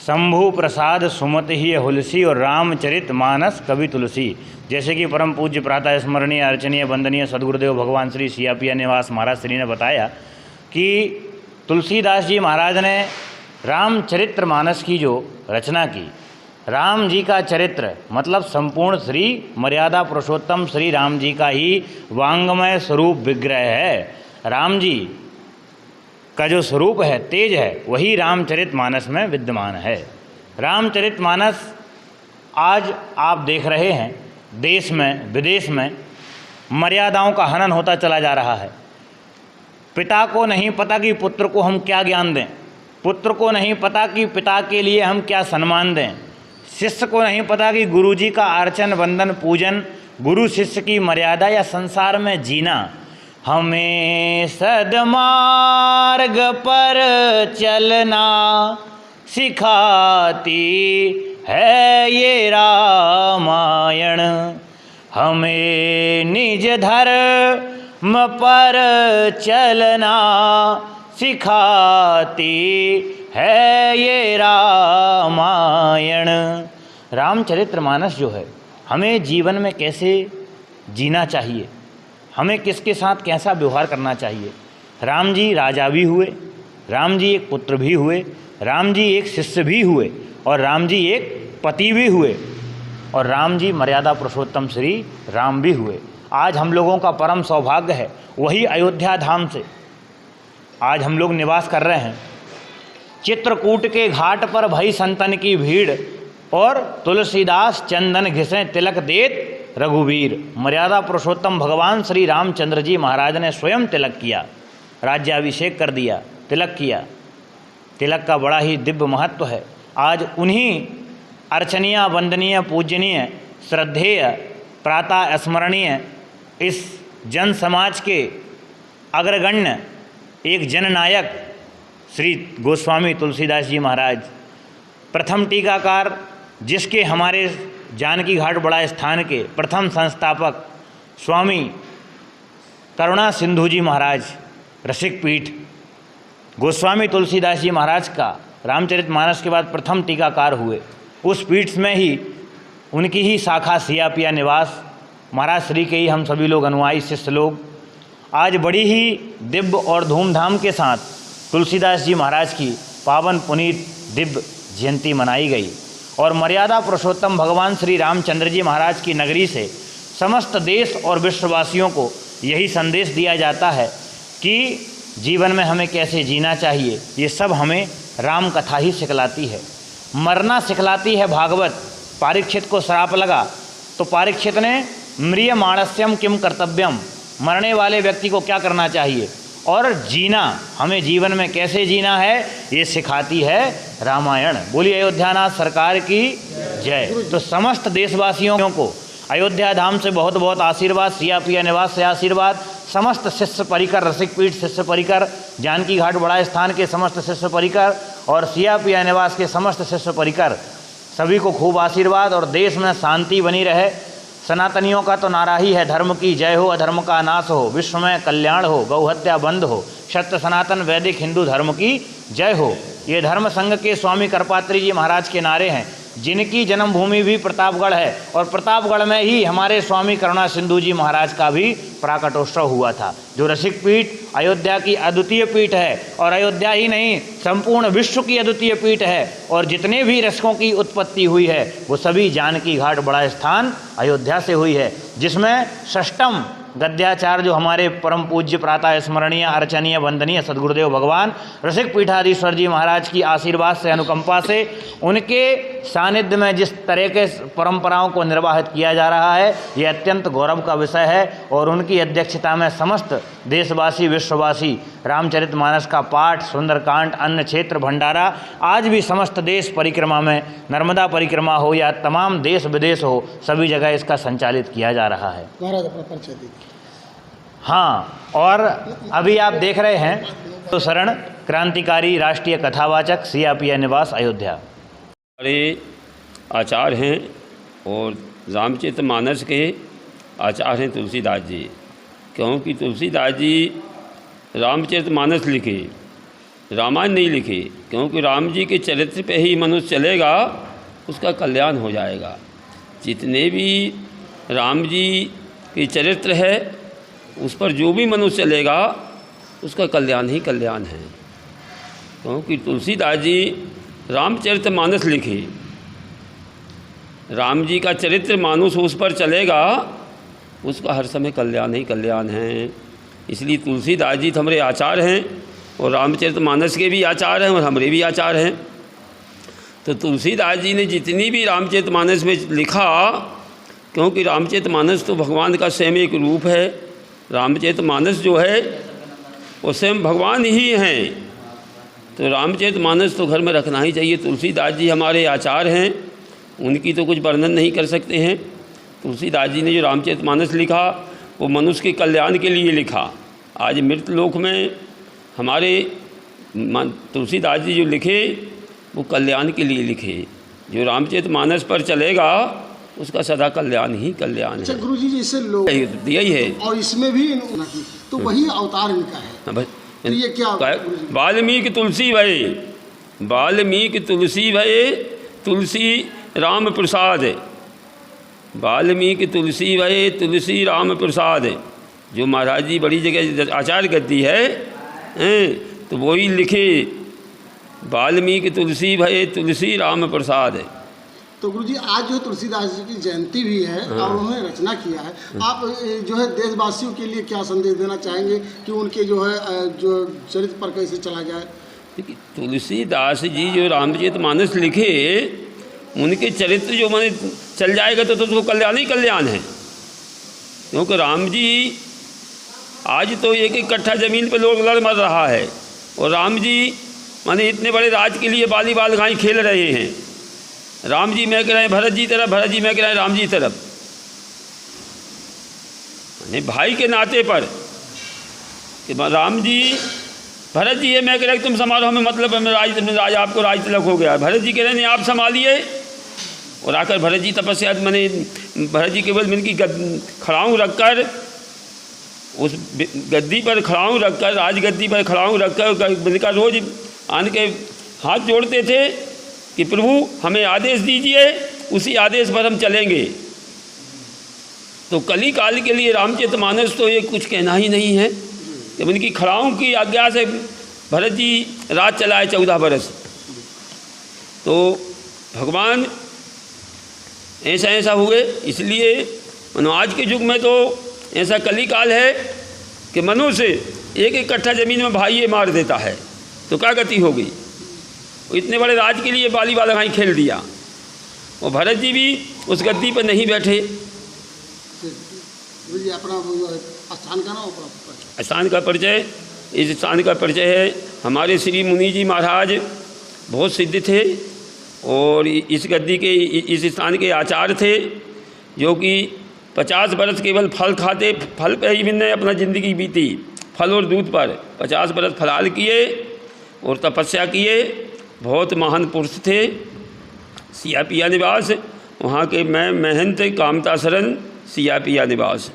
शंभु प्रसाद सुमति ही हुलसी और रामचरित मानस कवि तुलसी। जैसे कि परम पूज्य प्रातः स्मरणीय अर्चनीय वंदनीय सदगुरुदेव भगवान श्री सियापिया निवास महाराज श्री ने बताया कि तुलसीदास जी महाराज ने रामचरित्र मानस की जो रचना की, राम जी का चरित्र मतलब संपूर्ण श्री मर्यादा पुरुषोत्तम श्री राम जी का ही वांगमय स्वरूप विग्रह है। राम जी का जो स्वरूप है, तेज है, वही रामचरित मानस में विद्यमान है। रामचरित मानस आज आप देख रहे हैं देश में विदेश में मर्यादाओं का हनन होता चला जा रहा है। पिता को नहीं पता कि पुत्र को हम क्या ज्ञान दें, पुत्र को नहीं पता कि पिता के लिए हम क्या सन्मान दें, शिष्य को नहीं पता कि गुरु जी का अर्चन वंदन पूजन, गुरु शिष्य की मर्यादा या संसार में जीना। हमें सद्मार्ग पर चलना सिखाती है ये रामायण, हमें निज धर्म पर चलना सिखाती है ये रामायण। रामचरितमानस जो है हमें जीवन में कैसे जीना चाहिए, हमें किसके साथ कैसा व्यवहार करना चाहिए। राम जी राजा भी हुए, राम जी एक पुत्र भी हुए, राम जी एक शिष्य भी हुए और राम जी एक पति भी हुए और राम जी मर्यादा पुरुषोत्तम श्री राम भी हुए। आज हम लोगों का परम सौभाग्य है वही अयोध्या धाम से आज हम लोग निवास कर रहे हैं। चित्रकूट के घाट पर भई संतन की भीड़ और तुलसीदास चंदन घिसे तिलक देत रघुवीर। मर्यादा पुरुषोत्तम भगवान श्री रामचंद्र जी महाराज ने स्वयं तिलक किया, राज्याभिषेक कर दिया, तिलक किया। तिलक का बड़ा ही दिव्य महत्व है। आज उन्हीं अर्चनीय वंदनीय पूजनीय श्रद्धेय प्रातः स्मरणीय इस जन समाज के अग्रगण्य एक जननायक श्री गोस्वामी तुलसीदास जी महाराज, प्रथम टीकाकार, जिसके हमारे जानकी घाट बड़ा स्थान के प्रथम संस्थापक स्वामी करुणा सिंधु जी महाराज रसिक पीठ, गोस्वामी तुलसीदास जी महाराज का रामचरितमानस के बाद प्रथम टीकाकार हुए। उस पीठ में ही उनकी ही शाखा सियापिया निवास महाराज श्री के ही हम सभी लोग अनुयायी शिष्य लोग आज बड़ी ही दिव्य और धूमधाम के साथ तुलसीदास जी महाराज की पावन पुनीत दिव्य जयंती मनाई गई। और मर्यादा पुरुषोत्तम भगवान श्री रामचंद्र जी महाराज की नगरी से समस्त देश और विश्ववासियों को यही संदेश दिया जाता है कि जीवन में हमें कैसे जीना चाहिए। ये सब हमें राम कथा ही सिखलाती है, मरना सिखलाती है भागवत। परीक्षित को श्राप लगा तो परीक्षित ने म्रियमाणस्यम किम कर्तव्यम, मरने वाले व्यक्ति को क्या करना चाहिए और जीना, हमें जीवन में कैसे जीना है, ये सिखाती है रामायण। बोलिए अयोध्यानाथ सरकार की जय। तो समस्त देशवासियों को अयोध्या धाम से बहुत बहुत आशीर्वाद, सियापिया निवास से आशीर्वाद, समस्त शिष्य परिकर, रसिक पीठ शिष्य परिकर, जानकी घाट बड़ा स्थान के समस्त शिष्य परिकर और सियापिया निवास के समस्त शिष्य परिकर, सभी को खूब आशीर्वाद और देश में शांति बनी रहे। सनातनियों का तो नारा ही है, धर्म की जय हो, अधर्म का नाश हो, विश्व में कल्याण हो, गौहत्या बंद हो, सत्य सनातन वैदिक हिंदू धर्म की जय हो। ये धर्म संघ के स्वामी करपात्री जी महाराज के नारे हैं, जिनकी जन्मभूमि भी प्रतापगढ़ है और प्रतापगढ़ में ही हमारे स्वामी करुणा सिंधु जी महाराज का भी प्राकटोत्सव हुआ था। जो रसिक पीठ अयोध्या की अद्वितीय पीठ है और अयोध्या ही नहीं संपूर्ण विश्व की अद्वितीय पीठ है और जितने भी रसकों की उत्पत्ति हुई है वो सभी जानकी घाट बड़ा स्थान अयोध्या से हुई है, जिसमें षष्टम गद्याचार्य जो हमारे परम पूज्य प्रातः स्मरणीय अर्चनीय वंदनीय सदगुरुदेव भगवान रसिक पीठाधीश्वर जी महाराज की आशीर्वाद से, अनुकंपा से, उनके सानिध्य में जिस तरह के परंपराओं को निर्वाहित किया जा रहा है ये अत्यंत गौरव का विषय है। और उनकी अध्यक्षता में समस्त देशवासी विश्ववासी रामचरितमानस का पाठ, सुंदरकांड, अन्न क्षेत्र भंडारा आज भी समस्त देश परिक्रमा में, नर्मदा परिक्रमा हो या तमाम देश विदेश हो, सभी जगह इसका संचालित किया जा रहा है। हाँ, और अभी आप देख रहे हैं तो शरण क्रांतिकारी राष्ट्रीय कथावाचक सियापिया निवास अयोध्या। हमारे आचार्य हैं और रामचरितमानस के आचार्य हैं तुलसीदास जी, क्योंकि तुलसीदास जी रामचरितमानस लिखे। रामायण नहीं लिखी, क्योंकि राम जी के चरित्र पे ही मनुष्य चलेगा उसका कल्याण हो जाएगा। जितने भी राम जी के चरित्र है उस पर जो भी मनुष्य चलेगा उसका कल्याण ही कल्याण है। क्योंकि तुलसीदास जी रामचरितमानस लिखे, राम जी का चरित्र मानुष उस पर चलेगा उसका हर समय कल्याण ही कल्याण है। इसलिए तुलसीदास जी तो हमारे आचार्य हैं और रामचरितमानस के भी आचार्य हैं और हमारे भी आचार्य हैं। तो तुलसीदास जी ने जितनी भी रामचरितमानस में लिखा, क्योंकि रामचरितमानस तो भगवान का स्वयं एक रूप है, रामचरितमानस जो है वो स्वयं भगवान ही हैं, तो रामचरितमानस तो घर में रखना ही चाहिए। तुलसीदास जी हमारे आचार्य हैं, उनकी तो कुछ वर्णन नहीं कर सकते हैं। तुलसीदास जी ने जो रामचरितमानस लिखा वो मनुष्य के कल्याण के लिए लिखा। आज मृत लोक में हमारे तुलसीदास जी जो लिखे वो कल्याण के लिए लिखे। जो रामचरितमानस पर चलेगा उसका सदा कल्याण ही कल्याण है। गुरु जी जैसे लोग यही है, और इसमें भी तो वही अवतार इनका है। तो ये क्या वाल्मीकि तुलसी भये, वाल्मीकि तुलसी भये तुलसी राम प्रसाद, वाल्मीकि तुलसी भये तुलसी राम प्रसाद। जो महाराज जी बड़ी जगह आचार्य गद्दी है तो वही लिखे, वाल्मीकि तुलसी भये तुलसी राम प्रसाद। तो गुरु जी आज जो तुलसीदास जी की जयंती भी है और उन्होंने रचना किया है, आप जो है देशवासियों के लिए क्या संदेश देना चाहेंगे कि उनके जो है जो चरित्र पर कैसे चला जाए? तुलसीदास जी जो रामचरितमानस लिखे उनके चरित्र जो मैंने चल जाएगा तो उसको कल्याण ही कल्याण है। क्योंकि राम जी आज तो एक एक कट्ठा ज़मीन पे लोग लड़ मर रहा है और राम जी माने इतने बड़े राज के लिए बाली बाल गाय खेल रहे हैं। राम जी महक रहे हैं भरत जी तरफ, भरत जी महक रहे हैं राम जी तरफ। माने भाई के नाते पर कि राम जी भरत जी ये महक रहे तुम समारोह में मतलब राज आपको राज तिलक हो गया। भरत जी कह रहे हैं आप संभालिए, और आकर भरत जी तपस्या मैंने भरत जी केवल मिनकी खड़ाऊँ रखकर उस गद्दी पर खड़ाऊँ रखकर राजगद्दी पर खड़ाऊँ रखकर मिनका रोज आन के हाथ जोड़ते थे कि प्रभु हमें आदेश दीजिए, उसी आदेश पर हम चलेंगे। तो कली काल के लिए रामचरितमानस तो ये कुछ कहना ही नहीं है कि उनकी खड़ाऊँ की आज्ञा से भरत जी राज चलाए 14 बरस। तो भगवान ऐसा ऐसा हुए, इसलिए आज के युग में तो ऐसा कली काल है कि मनुष्य एक एक कट्ठा ज़मीन में भाई ये मार देता है, तो क्या गति होगी। इतने बड़े राज के लिए बाली बाल गाय खेल दिया, और भरत जी भी उस गद्दी पर नहीं बैठे। अपना स्थान का ना स्थान का परिचय, इस स्थान का परिचय है हमारे श्री मुनि जी महाराज बहुत सिद्ध थे और इस गद्दी के इस स्थान के आचार्य थे, जो कि 50 बरस केवल फल खाते, फल पे ही इन्होंने अपना ज़िंदगी बीती, फल और दूध पर 50 बरस फलाल किए और तपस्या किए। बहुत महान पुरुष थे। सिया पिया निवास वहाँ के मैं महंत कामता शरण सिया पिया निवास।